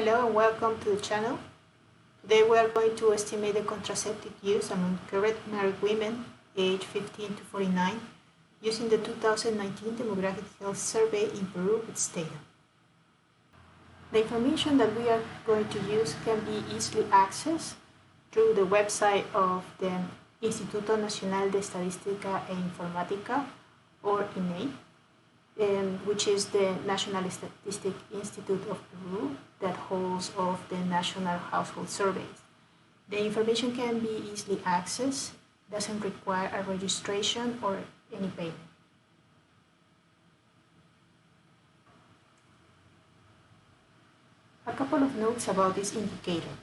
Hello and welcome to the channel. Today we are going to estimate the contraceptive use among current married women aged 15 to 49 using the 2019 Demographic Health Survey in Peru with STATA. The information that we are going to use can be easily accessed through the website of the Instituto Nacional de Estadística e Informática, or INE, which is the National Statistic Institute of Peru that holds of the national household surveys. The information can be easily accessed, doesn't require a registration or any payment. A couple of notes about this indicator.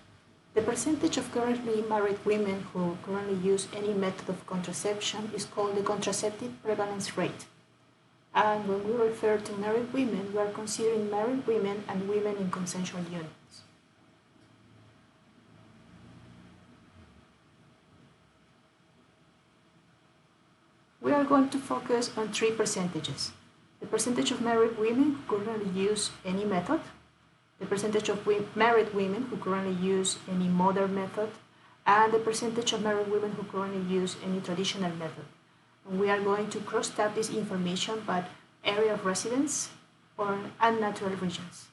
The percentage of currently married women who currently use any method of contraception is called the contraceptive prevalence rate. And when we refer to married women, we are considering married women and women in consensual unions. We are going to focus on three percentages. The percentage of married women who currently use any method, the percentage of married women who currently use any modern method, and the percentage of married women who currently use any traditional method. And we are going to cross-tab this information by area of residence or unnatural regions.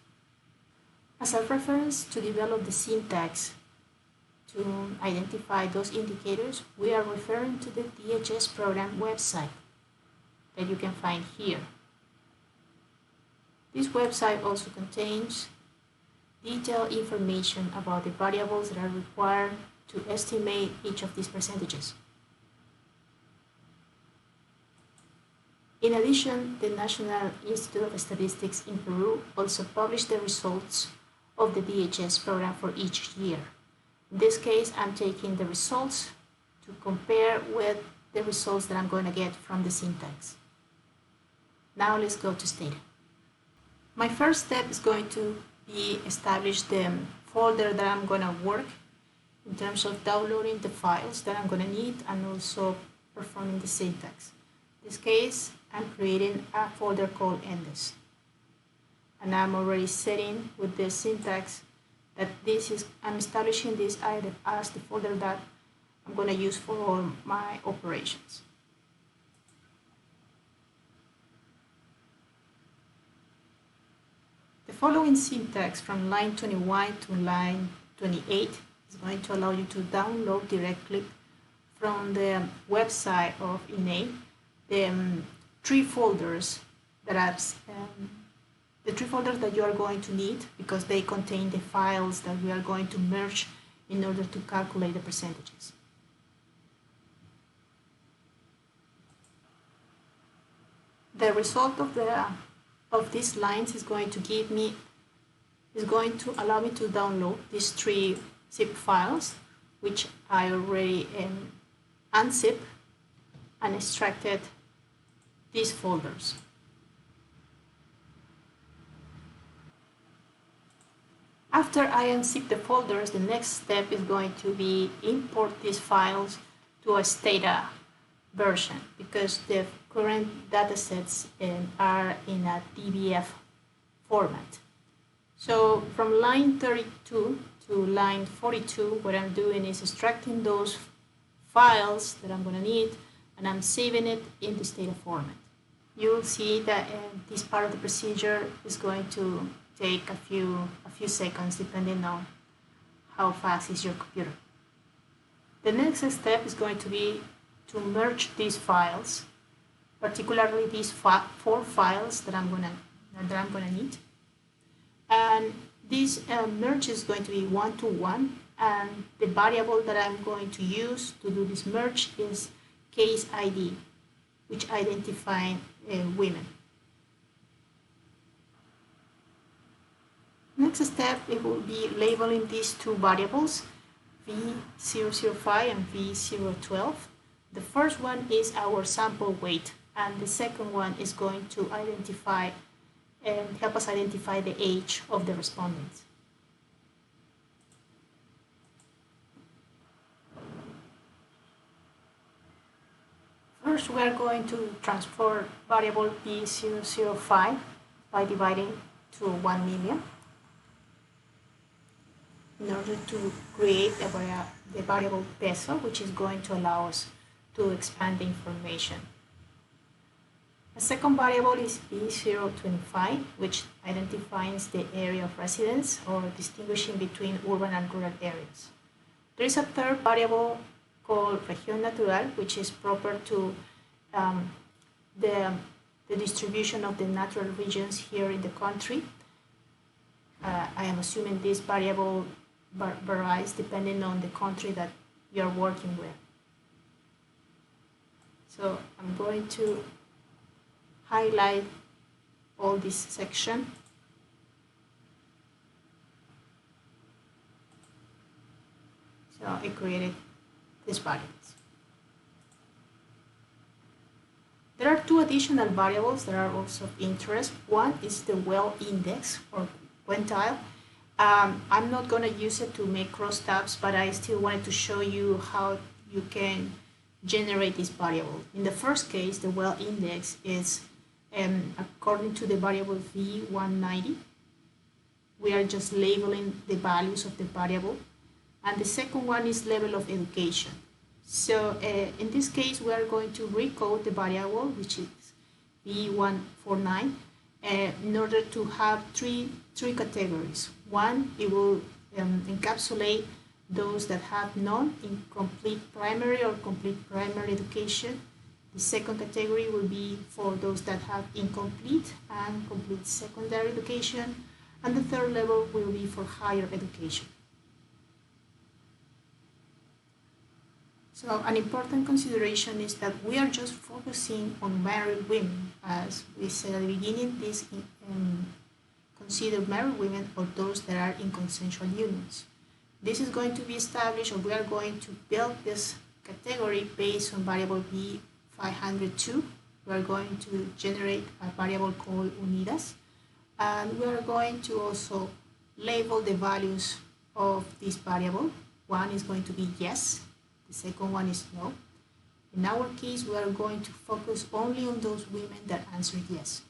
As a reference to develop the syntax to identify those indicators, we are referring to the DHS program website that you can find here. This website also contains detailed information about the variables that are required to estimate each of these percentages. In addition, the National Institute of Statistics in Peru also published the results of the DHS program for each year. In this case, I'm taking the results to compare with the results that I'm going to get from the syntax. Now let's go to STATA. My first step is going to be establish the folder that I'm going to work in terms of downloading the files that I'm going to need and also performing the syntax. In this case, I'm creating a folder called index. And I'm already setting with the syntax that I'm establishing this item as the folder that I'm going to use for all my operations. The following syntax from line 21 to line 28 is going to allow you to download directly from the website of INE the three folders that you are going to need, because they contain the files that we are going to merge in order to calculate the percentages. The result of these lines is going to allow me to download these three zip files, which I already unzipped and extracted these folders. After I unzip the folders, the next step is going to be import these files to a STATA version, because the current datasets are in a DBF format. So from line 32 to line 42, what I'm doing is extracting those files that I'm going to need, and I'm saving it in the STATA format. You will see that this part of the procedure is going to take a few seconds depending on how fast is your computer. The next step is going to be to merge these files, particularly these four files that I'm gonna need. And this merge is going to be 1-to-1, and the variable that I'm going to use to do this merge is case ID, which identifies women. Next step, it will be labeling these two variables, V005 and V012. The first one is our sample weight, and the second one is going to identify and help us identify the age of the respondents. First, we are going to transfer variable B005 by dividing to 1 million. in order to create the variable peso, which is going to allow us to expand the information. A second variable is B025, which identifies the area of residence or distinguishing between urban and rural areas. There is a third variable called región natural, which is proper to the distribution of the natural regions here in the country. I am assuming this variable varies depending on the country that you're working with. So I'm going to highlight all this section. So I created these variables. There are two additional variables that are also of interest. One is the well index or quintile. I'm not going to use it to make crosstabs, but I still wanted to show you how you can generate this variable. In the first case, the well index is according to the variable V190. We are just labeling the values of the variable. And the second one is level of education. So in this case, we are going to recode the variable, which is V149, in order to have three categories. One, it will encapsulate those that have non-incomplete primary or complete primary education. The second category will be for those that have incomplete and complete secondary education. And the third level will be for higher education. So an important consideration is that we are just focusing on married women. As we said at the beginning, this consider married women or those that are in consensual unions. This is going to be established, or we are going to build this category based on variable B502. We are going to generate a variable called unidas, and we are going to also label the values of this variable. One is going to be yes, the second one is no. In our case, we are going to focus only on those women that answered yes.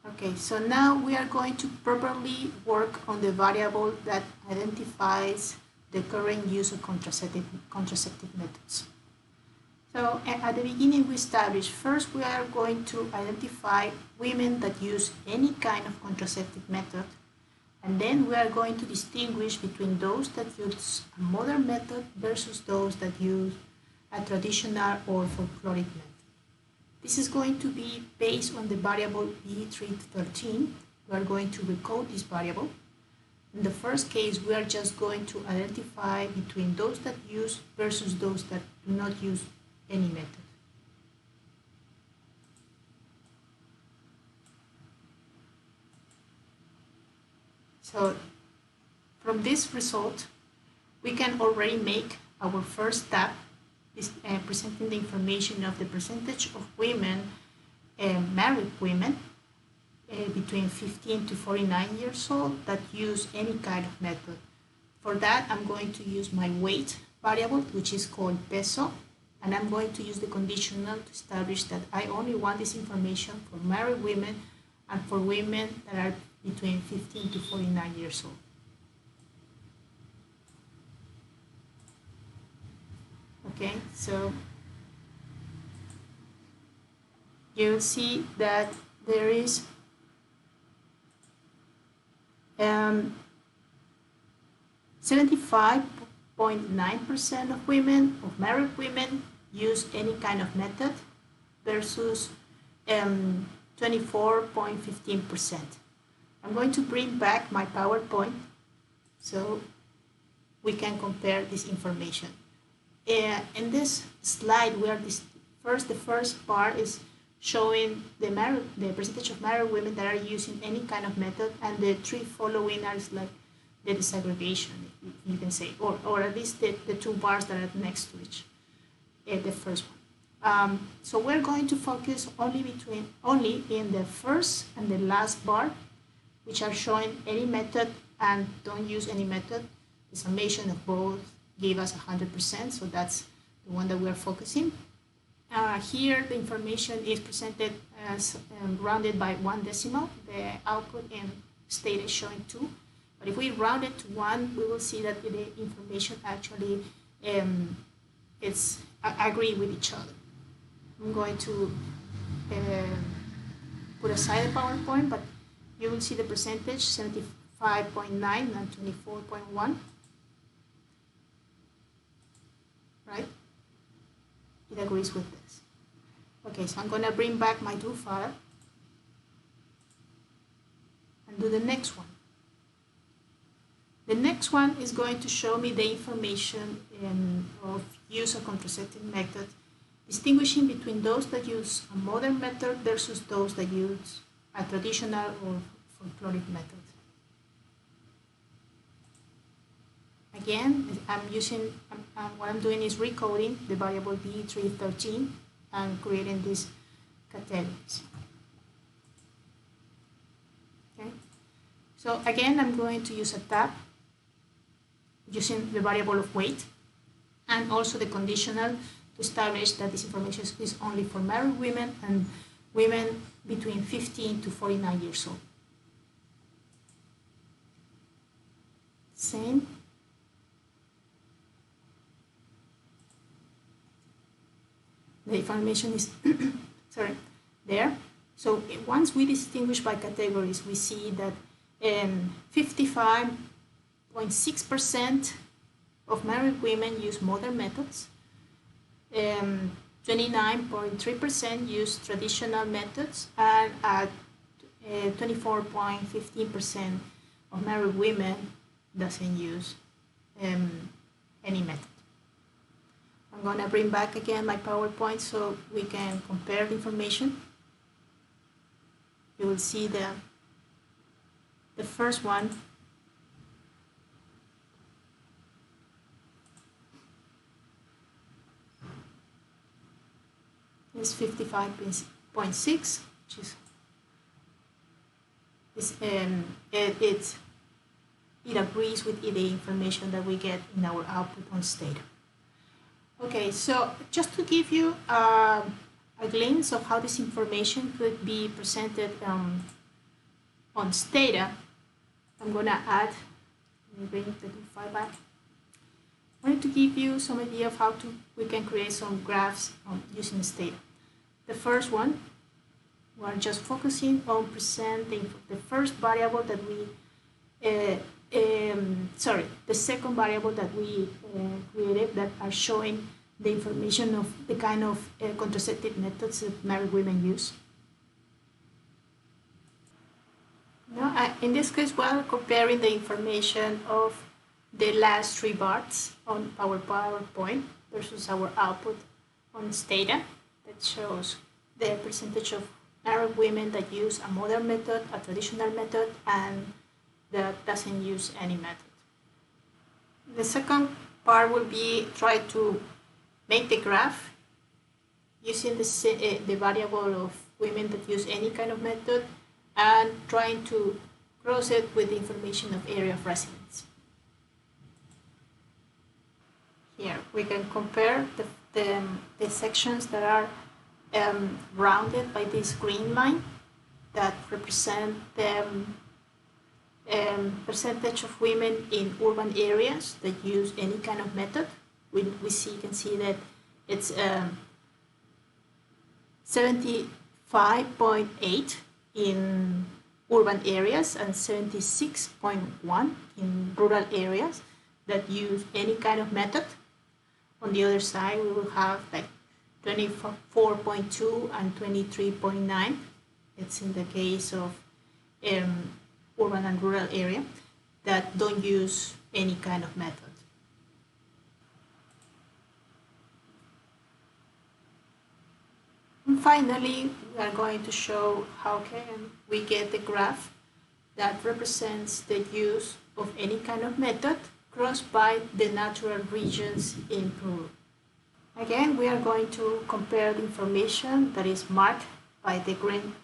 Okay, so now we are going to properly work on the variable that identifies the current use of contraceptive methods. So at the beginning, we established first we are going to identify women that use any kind of contraceptive method, and then we are going to distinguish between those that use a modern method versus those that use a traditional or folkloric method. This is going to be based on the variable B313. We are going to recode this variable. In the first case, we are just going to identify between those that use versus those that do not use any method. So from this result, we can already make our first step, is presenting the information of the percentage of women, married women, between 15 to 49 years old that use any kind of method. For that, I'm going to use my weight variable, which is called peso, and I'm going to use the conditional to establish that I only want this information for married women and for women that are between 15 to 49 years old. Okay, so you'll see that there is 75.9% of women, of married women, use any kind of method versus 24.15%. I'm going to bring back my PowerPoint so we can compare this information. In this slide, we are the first part is showing the percentage of married women that are using any kind of method, and the three following are like the disaggregation, you can say, or at least the two bars that are next to each, the first one. So we're going to focus only in the first and the last bar, which are showing any method and don't use any method. The summation of both gave us 100%, so that's the one that we're focusing. Here the information is presented as rounded by 1 decimal. The output in state is showing 2. But if we round it to 1, we will see that the information actually agree with each other. I'm going to put aside the PowerPoint, but you will see the percentage 75.9 and 24.1. Right? It agrees with this. Okay, so I'm going to bring back my do file and do the next one. The next one is going to show me the information of use of contraceptive method, distinguishing between those that use a modern method versus those that use a traditional or folkloric method. Again, what I'm doing is recoding the variable B313 and creating these categories. Okay. So again, I'm going to use a tab using the variable of weight and also the conditional to establish that this information is only for married women and women between 15 to 49 years old. Same. The information is there. So once we distinguish by categories, we see that 55.6% of married women use modern methods, 29.3% use traditional methods, and 24.15% of married women doesn't use any method. I'm going to bring back again my PowerPoint so we can compare the information. You will see the first one is 55.6, which is it agrees with the information that we get in our output on STATA. Okay, so just to give you a glimpse of how this information could be presented on STATA, I'm going to add, let me bring the file back. I wanted to give you some idea of how we can create some graphs using STATA. The first one, we're just focusing on presenting the first variable that we, the second variable that we created that are showing the information of the kind of contraceptive methods that married women use. Now, in this case, we're comparing the information of the last 3 bars on our PowerPoint versus our output on STATA that shows the percentage of married women that use a modern method, a traditional method, and that doesn't use any method. The second part will be try to make the graph using the variable of women that use any kind of method and trying to cross it with the information of area of residence. Here we can compare the sections that are rounded by this green line that represent the percentage of women in urban areas that use any kind of method. We can see that it's 75.8 in urban areas and 76.1 in rural areas that use any kind of method. On the other side, we will have like 24.2 and 23.9. It's in the case of urban and rural area that don't use any kind of method. And finally, we are going to show how can we get the graph that represents the use of any kind of method crossed by the natural regions in Peru. Again, we are going to compare the information that is marked by the green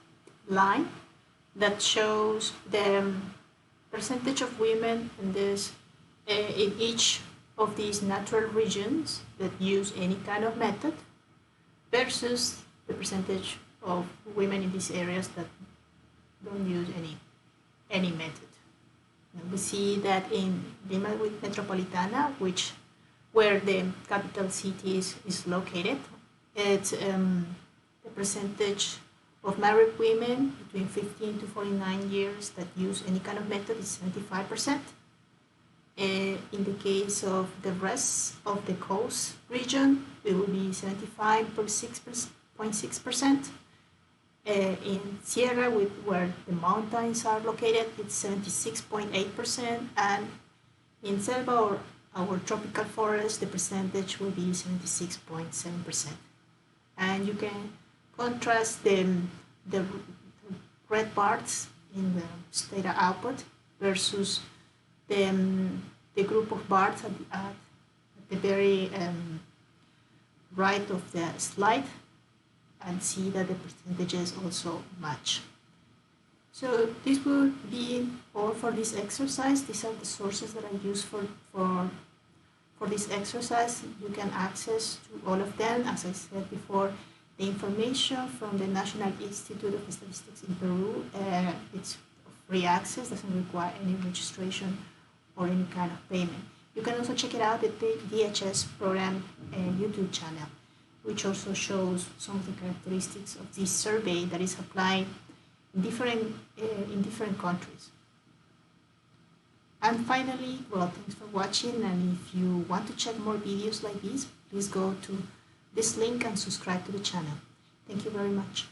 line that shows the percentage of women in each of these natural regions that use any kind of method versus the percentage of women in these areas that don't use any method. And we see that in Lima Metropolitana, where the capital city is located, it's the percentage of married women between 15 to 49 years that use any kind of method is 75%. In the case of the rest of the coast region, it will be 75.6%. In Sierra, where the mountains are located, it's 76.8%, and in Selva, or our tropical forest, the percentage will be 76.7%. And you can contrast the red bars in the STATA output versus the group of bars at the very right of the slide, and see that the percentages also match. So this will be all for this exercise. These are the sources that I use for this exercise. You can access to all of them. As I said before, the information from the National Institute of Statistics in Peru, it's free access, doesn't require any registration or any kind of payment. You can also check it out at the DHS program YouTube channel, which also shows some of the characteristics of this survey that is applied in different countries. And finally, well, thanks for watching, and if you want to check more videos like this, please go to this link and subscribe to the channel. Thank you very much.